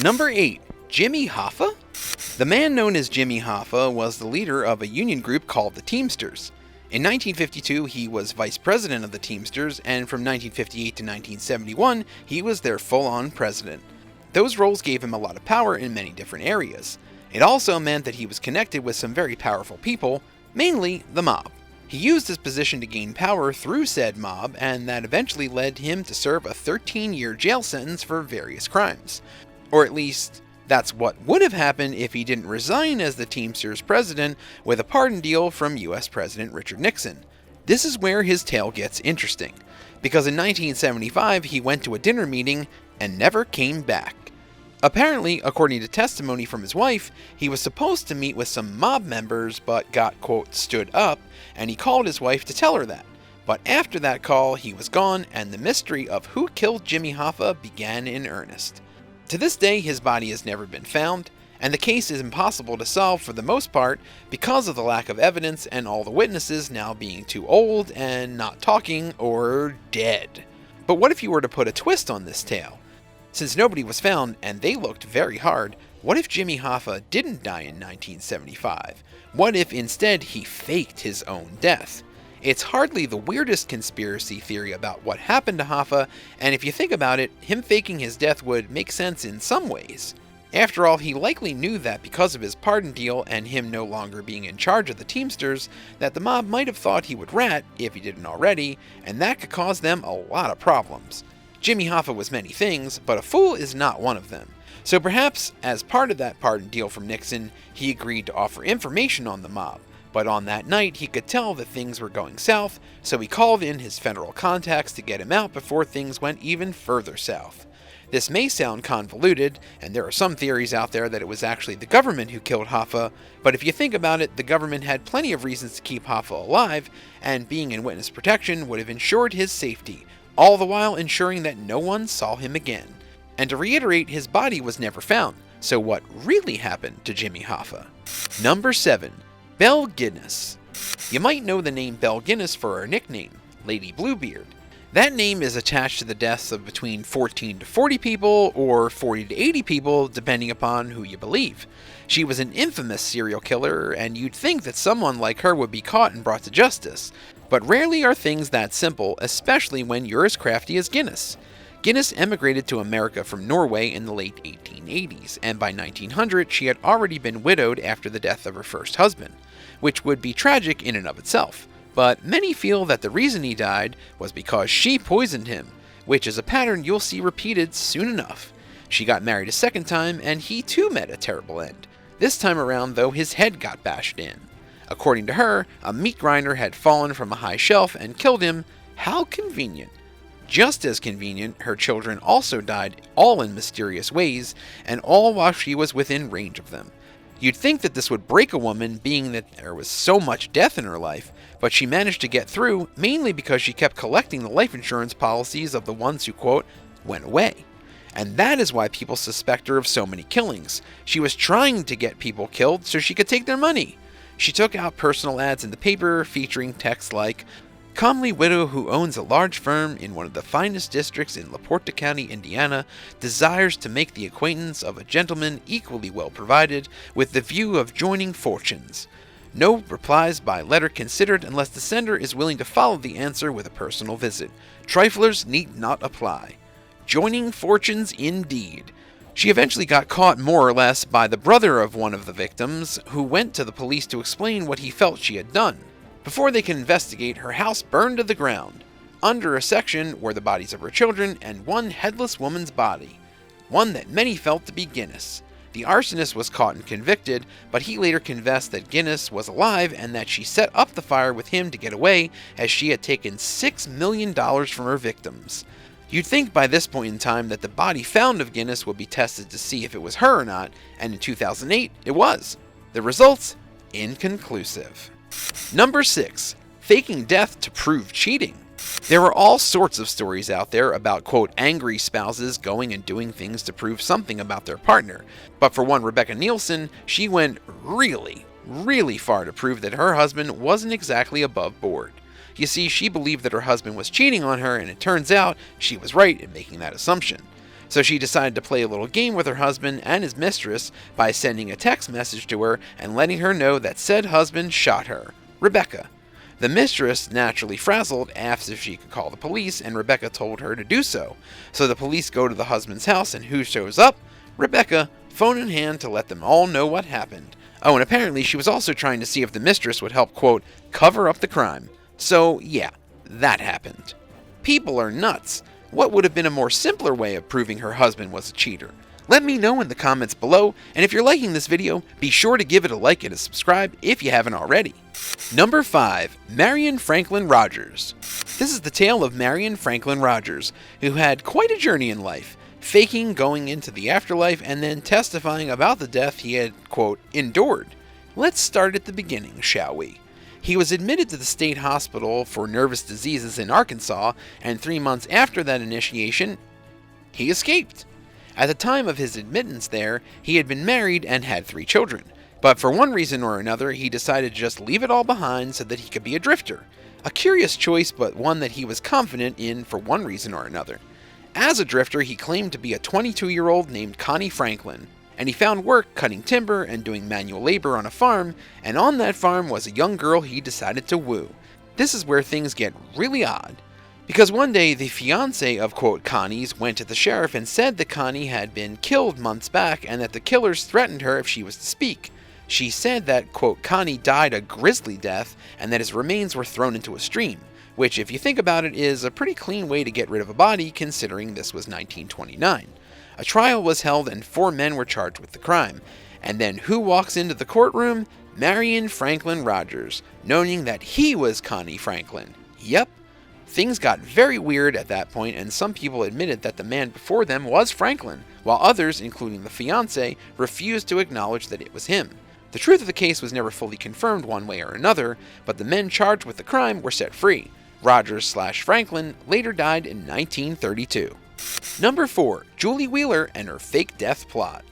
Number 8. Jimmy Hoffa? The man known as Jimmy Hoffa was the leader of a union group called the Teamsters. In 1952, he was vice president of the Teamsters, and from 1958 to 1971, he was their full-on president. Those roles gave him a lot of power in many different areas. It also meant that he was connected with some very powerful people, mainly the mob. He used his position to gain power through said mob, and that eventually led him to serve a 13-year jail sentence for various crimes. Or at least, that's what would have happened if he didn't resign as the Teamsters president with a pardon deal from US President Richard Nixon. This is where his tale gets interesting, because in 1975 he went to a dinner meeting and never came back. Apparently, according to testimony from his wife, he was supposed to meet with some mob members but got, quote, stood up, and he called his wife to tell her that. But after that call, he was gone, and the mystery of who killed Jimmy Hoffa began in earnest. To this day, his body has never been found, and the case is impossible to solve for the most part because of the lack of evidence and all the witnesses now being too old and not talking or dead. But what if you were to put a twist on this tale? Since nobody was found and they looked very hard, what if Jimmy Hoffa didn't die in 1975? What if instead he faked his own death? It's hardly the weirdest conspiracy theory about what happened to Hoffa, and if you think about it, him faking his death would make sense in some ways. After all, he likely knew that because of his pardon deal and him no longer being in charge of the Teamsters, that the mob might have thought he would rat, if he didn't already, and that could cause them a lot of problems. Jimmy Hoffa was many things, but a fool is not one of them. So perhaps, as part of that pardon deal from Nixon, he agreed to offer information on the mob. But on that night, he could tell that things were going south, so he called in his federal contacts to get him out before things went even further south. This may sound convoluted, and there are some theories out there that it was actually the government who killed Hoffa, but if you think about it, the government had plenty of reasons to keep Hoffa alive, and being in witness protection would have ensured his safety, all the while ensuring that no one saw him again. And to reiterate, his body was never found, so what really happened to Jimmy Hoffa? Number 7. Belleguinness. You might know the name Belleguinness for her nickname, Lady Bluebeard. That name is attached to the deaths of between 14 to 40 people, or 40 to 80 people, depending upon who you believe. She was an infamous serial killer, and you'd think that someone like her would be caught and brought to justice. But rarely are things that simple, especially when you're as crafty as Guinness. Guinness emigrated to America from Norway in the late 1880s, and by 1900 she had already been widowed after the death of her first husband, which would be tragic in and of itself. But many feel that the reason he died was because she poisoned him, which is a pattern you'll see repeated soon enough. She got married a second time, and he too met a terrible end. This time around, though, his head got bashed in. According to her, a meat grinder had fallen from a high shelf and killed him. How convenient. Just as convenient, her children also died, all in mysterious ways, and all while she was within range of them. You'd think that this would break a woman, being that there was so much death in her life, but she managed to get through, mainly because she kept collecting the life insurance policies of the ones who, quote, went away. And that is why people suspect her of so many killings. She was trying to get people killed so she could take their money. She took out personal ads in the paper featuring texts like, "Comely widow who owns a large firm in one of the finest districts in LaPorta County, Indiana, desires to make the acquaintance of a gentleman equally well provided with the view of joining fortunes. No replies by letter considered unless the sender is willing to follow the answer with a personal visit. Triflers need not apply." Joining fortunes indeed. She eventually got caught more or less by the brother of one of the victims, who went to the police to explain what he felt she had done. Before they could investigate, her house burned to the ground. Under a section were the bodies of her children and one headless woman's body, one that many felt to be Guinness. The arsonist was caught and convicted, but he later confessed that Guinness was alive and that she set up the fire with him to get away, as she had taken $6 million from her victims. You'd think by this point in time that the body found of Guinness would be tested to see if it was her or not, and in 2008, it was. The results? Inconclusive. Number 6. Faking death to prove cheating. There are all sorts of stories out there about, quote, angry spouses going and doing things to prove something about their partner. But for one Rebecca Nielsen, she went really far to prove that her husband wasn't exactly above board. You see, she believed that her husband was cheating on her, and it turns out she was right in making that assumption. So she decided to play a little game with her husband and his mistress by sending a text message to her and letting her know that said husband shot her, Rebecca. The mistress, naturally frazzled, asked if she could call the police, and Rebecca told her to do so. So the police go to the husband's house, and who shows up? Rebecca, phone in hand to let them all know what happened. Oh, and apparently she was also trying to see if the mistress would help, quote, cover up the crime. So, yeah, that happened. People are nuts. What would have been a more simpler way of proving her husband was a cheater? Let me know in the comments below, and if you're liking this video, be sure to give it a like and a subscribe if you haven't already. Number 5. Marion Franklin Rogers. This is the tale of Marion Franklin Rogers, who had quite a journey in life, faking going into the afterlife and then testifying about the death he had, quote, endured. Let's start at the beginning, shall we? He was admitted to the state hospital for nervous diseases in Arkansas, and 3 months after that initiation, he escaped. At the time of his admittance there, he had been married and had 3 children. But for one reason or another, he decided to just leave it all behind so that he could be a drifter. A curious choice, but one that he was confident in for one reason or another. As a drifter, he claimed to be a 22-year-old named Connie Franklin, and he found work cutting timber and doing manual labor on a farm, and on that farm was a young girl he decided to woo. This is where things get really odd. Because one day, the fiancé of, quote, Connie's went to the sheriff and said that Connie had been killed months back and that the killers threatened her if she was to speak. She said that, quote, Connie died a grisly death and that his remains were thrown into a stream, which, if you think about it, is a pretty clean way to get rid of a body considering this was 1929. A trial was held and 4 men were charged with the crime. And then who walks into the courtroom? Marion Franklin Rogers, knowing that he was Connie Franklin. Yep. Things got very weird at that point, and some people admitted that the man before them was Franklin, while others, including the fiancé, refused to acknowledge that it was him. The truth of the case was never fully confirmed one way or another, but the men charged with the crime were set free. Rogers/Franklin later died in 1932. Number 4. Julie Wheeler and her fake death plot.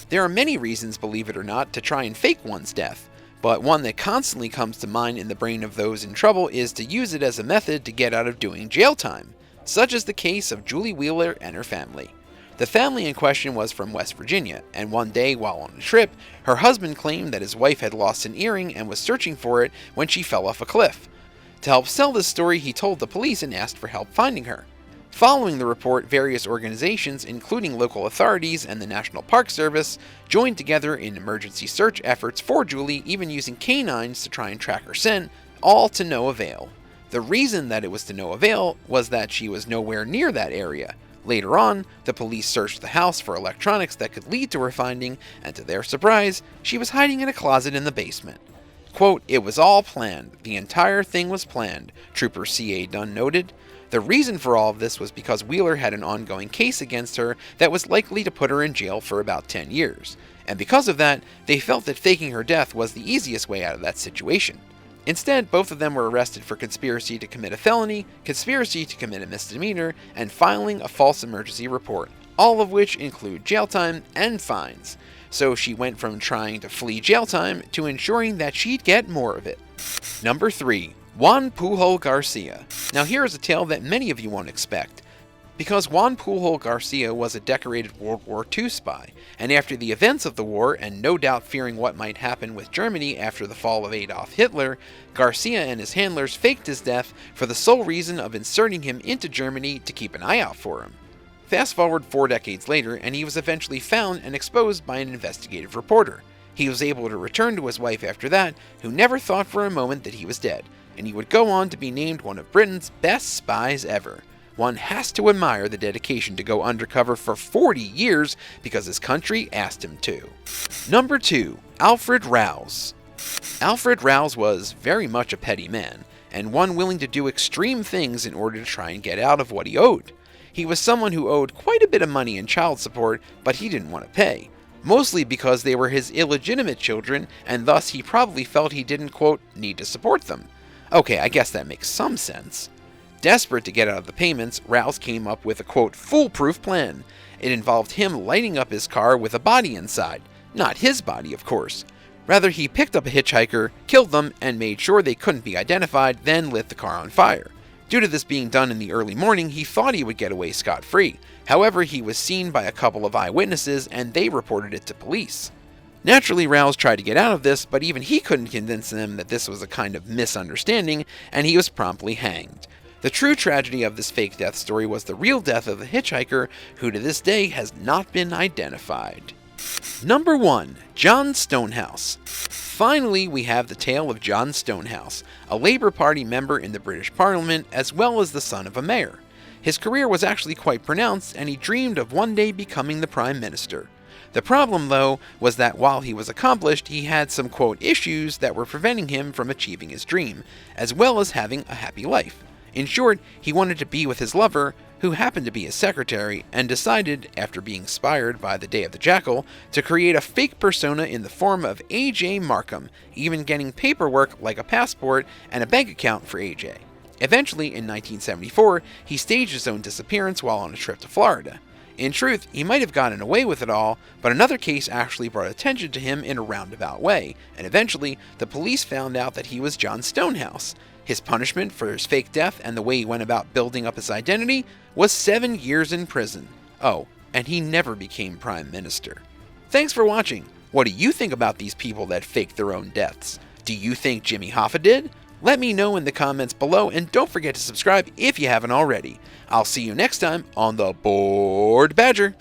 There are many reasons, believe it or not, to try and fake one's death. But one that constantly comes to mind in the brain of those in trouble is to use it as a method to get out of doing jail time. Such is the case of Julie Wheeler and her family. The family in question was from West Virginia, and one day while on a trip, her husband claimed that his wife had lost an earring and was searching for it when she fell off a cliff. To help sell this story, he told the police and asked for help finding her. Following the report, various organizations, including local authorities and the National Park Service, joined together in emergency search efforts for Julie, even using canines to try and track her scent, all to no avail. The reason that it was to no avail was that she was nowhere near that area. Later on, the police searched the house for electronics that could lead to her finding, and to their surprise, she was hiding in a closet in the basement. Quote, "It was all planned. The entire thing was planned," Trooper C.A. Dunn noted. The reason for all of this was because Wheeler had an ongoing case against her that was likely to put her in jail for about 10 years. And because of that, they felt that faking her death was the easiest way out of that situation. Instead, both of them were arrested for conspiracy to commit a felony, conspiracy to commit a misdemeanor, and filing a false emergency report, all of which include jail time and fines. So she went from trying to flee jail time to ensuring that she'd get more of it. Number 3. Juan Pujol Garcia. Now here is a tale that many of you won't expect. Because Juan Pujol Garcia was a decorated World War II spy, and after the events of the war, and no doubt fearing what might happen with Germany after the fall of Adolf Hitler, Garcia and his handlers faked his death for the sole reason of inserting him into Germany to keep an eye out for him. Fast forward 4 decades later, and he was eventually found and exposed by an investigative reporter. He was able to return to his wife after that, who never thought for a moment that he was dead, and he would go on to be named one of Britain's best spies ever. One has to admire the dedication to go undercover for 40 years because his country asked him to. Number 2. Alfred Rouse. Alfred Rouse was very much a petty man, and one willing to do extreme things in order to try and get out of what he owed. He was someone who owed quite a bit of money in child support, but he didn't want to pay. Mostly because they were his illegitimate children, and thus he probably felt he didn't, quote, need to support them. Okay, I guess that makes some sense. Desperate to get out of the payments, Rouse came up with a, quote, foolproof plan. It involved him lighting up his car with a body inside. Not his body, of course. Rather, he picked up a hitchhiker, killed them, and made sure they couldn't be identified, then lit the car on fire. Due to this being done in the early morning, he thought he would get away scot-free. However, he was seen by a couple of eyewitnesses and they reported it to police. Naturally, Rouse tried to get out of this, but even he couldn't convince them that this was a kind of misunderstanding, and he was promptly hanged. The true tragedy of this fake death story was the real death of the hitchhiker, who to this day has not been identified. Number 1. John Stonehouse. Finally, we have the tale of John Stonehouse, a Labour Party member in the British Parliament, as well as the son of a mayor. His career was actually quite pronounced, and he dreamed of one day becoming the Prime Minister. The problem, though, was that while he was accomplished, he had some, quote, issues that were preventing him from achieving his dream, as well as having a happy life. In short, he wanted to be with his lover, who happened to be his secretary, and decided, after being inspired by the Day of the Jackal, to create a fake persona in the form of A.J. Markham, even getting paperwork like a passport and a bank account for A.J. Eventually, in 1974, he staged his own disappearance while on a trip to Florida. In truth, he might have gotten away with it all, but another case actually brought attention to him in a roundabout way, and eventually, the police found out that he was John Stonehouse. His punishment for his fake death and the way he went about building up his identity was 7 years in prison. Oh, and he never became Prime Minister. Thanks for watching. What do you think about these people that faked their own deaths? Do you think Jimmy Hoffa did? Let me know in the comments below, and don't forget to subscribe if you haven't already. I'll see you next time on the Bored Badger.